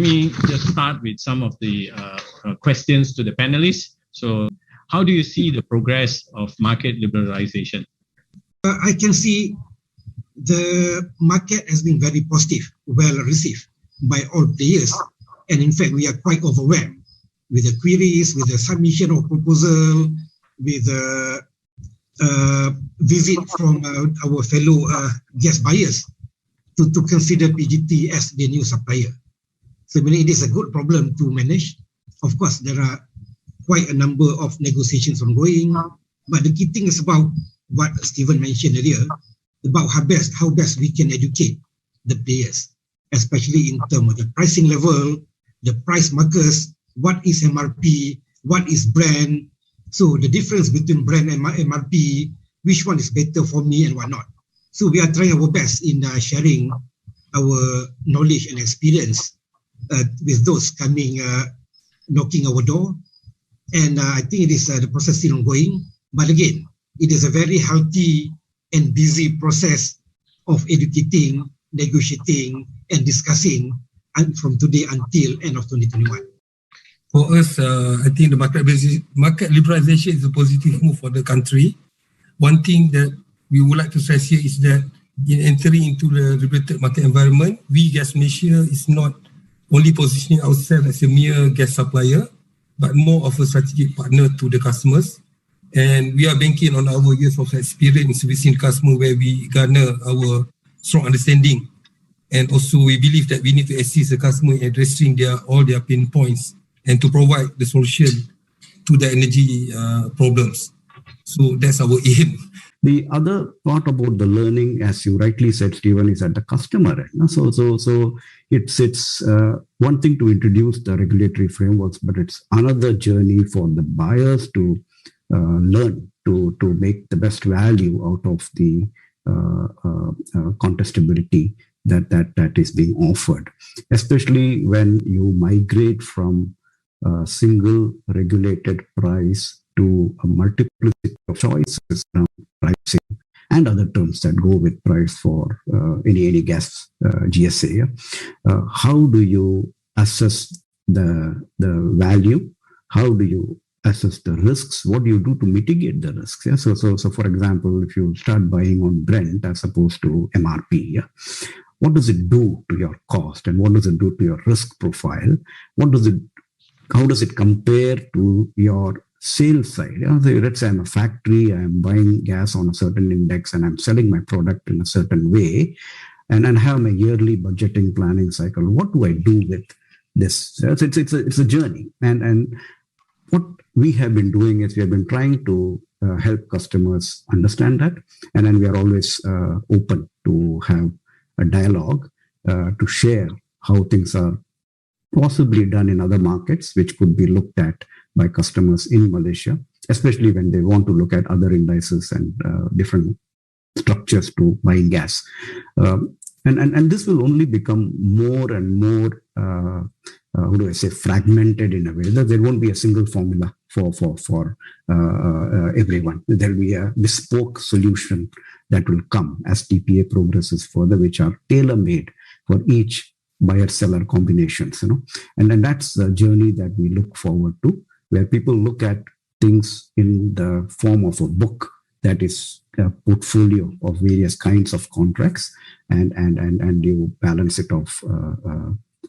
Let me just start with some of the questions to the panelists. So, how do you see the progress of market liberalization? I can see the market has been very positive, well received by all players. And in fact, we are quite overwhelmed with the queries, with the submission of proposal, with the visit from our fellow gas buyers to consider PGT as the new supplier. So it is a good problem to manage. Of course, there are quite a number of negotiations ongoing, but the key thing is about what Stephen mentioned earlier, about how best we can educate the players, especially in terms of the pricing level, the price markers, what is MRP, what is brand, so the difference between brand and MRP, which one is better for me and what not. So we are trying our best in sharing our knowledge and experience with those coming, knocking our door. And I think it is the process still ongoing. But again, it is a very healthy and busy process of educating, negotiating, and discussing from today until end of 2021. For us, I think the market liberalization is a positive move for the country. One thing that we would like to stress here is that in entering into the regulated market environment, we Gas Malaysia is not only positioning ourselves as a mere gas supplier, but more of a strategic partner to the customers. And we are banking on our years of experience servicing customer, where we garner our strong understanding. And also we believe that we need to assist the customer in addressing all their pain points and to provide the solution to the energy problems. So that's our aim. The other part about the learning, as you rightly said, Stephen, is at the customer end. So it's one thing to introduce the regulatory frameworks, but it's another journey for the buyers to learn to make the best value out of the contestability that is being offered, especially when you migrate from a single regulated price to a multiplicity of choices around pricing and other terms that go with price for any gas GSA. How do you assess the value? How do you assess the risks? What do you do to mitigate the risks? Yeah? So for example, if you start buying on Brent as opposed to MRP, yeah? What does it do to your cost, and what does it do to your risk profile? How does it compare to your sales side? Yeah? So let's say I'm a factory, I'm buying gas on a certain index and I'm selling my product in a certain way, and I have my yearly budgeting planning cycle. What do I do with this? It's a journey. And what we have been doing is we have been trying to help customers understand that. And then we are always open to have a dialogue to share how things are possibly done in other markets, which could be looked at by customers in Malaysia, especially when they want to look at other indices and different structures to buying gas. And this will only become more and more, fragmented in a way. There won't be a single formula for everyone. There will be a bespoke solution that will come as TPA progresses further, which are tailor-made for each buyer-seller combinations, And then that's the journey that we look forward to, where people look at things in the form of a book that is a portfolio of various kinds of contracts, and you balance it off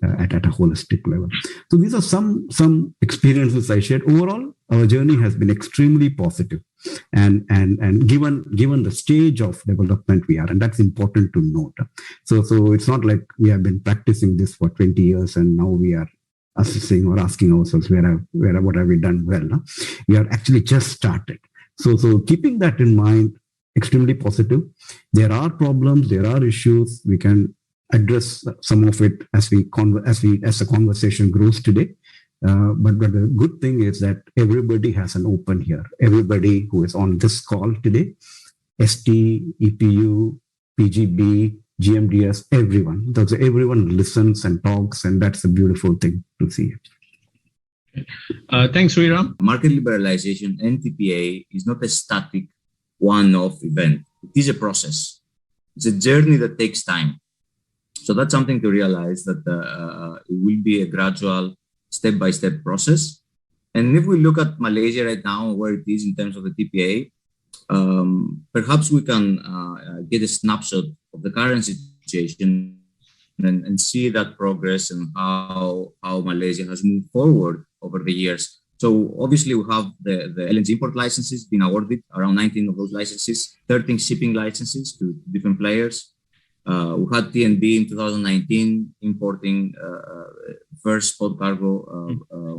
at a holistic level. So these are some experiences I shared. Overall, our journey has been extremely positive, and given the stage of development we are, and that's important to note. So it's not like we have been practicing this for 20 years and now we are assessing or asking ourselves what have we done well. No? We are actually just started. So keeping that in mind, extremely positive. There are problems, there are issues. We can address some of it as the conversation grows today. But the good thing is that everybody has an open here. Everybody who is on this call today, ST, EPU, PGB, GMDS, everyone. Everyone listens and talks, and that's a beautiful thing to see. Thanks, Sriram. Market liberalization, NTPA, is not a static one-off event. It is a process. It's a journey that takes time. So that's something to realize, that it will be a gradual, step-by-step process. And if we look at Malaysia right now, where it is in terms of the TPA, perhaps we can get a snapshot of the current situation and see that progress and how Malaysia has moved forward over the years. So obviously we have the LNG import licenses being awarded, around 19 of those licenses, 13 shipping licenses to different players. We had TNB in 2019 importing first spot cargo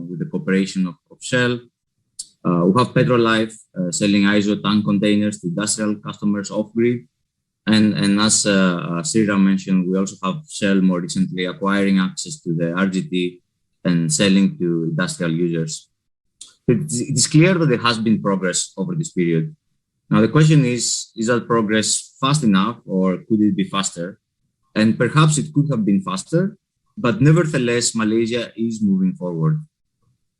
with the cooperation of Shell. We have Petrolife selling ISO tank containers to industrial customers off-grid. And as Sriram mentioned, we also have Shell more recently acquiring access to the RGT and selling to industrial users. It is clear that there has been progress over this period. Now the question is that progress fast enough, or could it be faster? And perhaps it could have been faster, but nevertheless, Malaysia is moving forward.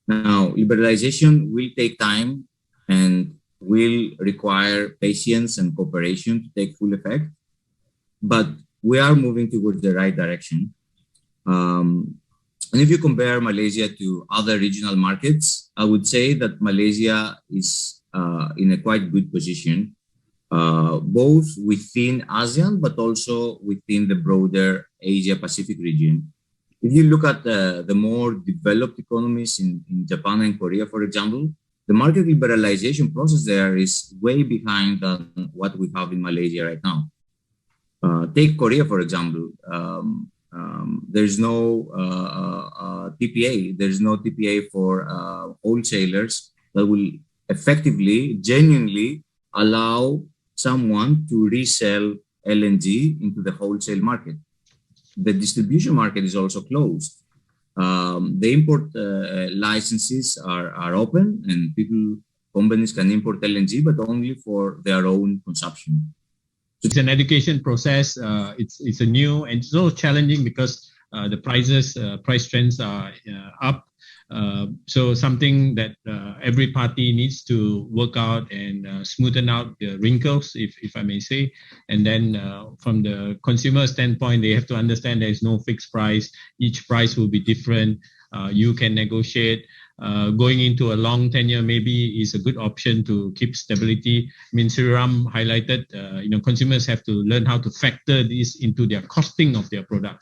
Now, liberalization will take time and will require patience and cooperation to take full effect, but we are moving towards the right direction. And if you compare Malaysia to other regional markets, I would say that Malaysia is in a quite good position, both within ASEAN, but also within the broader Asia-Pacific region. If you look at the more developed economies in Japan and Korea, for example, the market liberalization process there is way behind than what we have in Malaysia right now. Take Korea, for example. There's no TPA. There's no TPA for wholesalers that will effectively, genuinely allow someone to resell LNG into the wholesale market. The distribution market is also closed. The import licenses are open, and companies can import LNG, but only for their own consumption. It's an education process. It's a new and so challenging because the price trends are up. So something that every party needs to work out and smoothen out the wrinkles, if I may say. And then from the consumer standpoint, they have to understand there is no fixed price. Each price will be different. You can negotiate. Going into a long tenure maybe is a good option to keep stability. I mean, Sriram highlighted, consumers have to learn how to factor this into their costing of their products.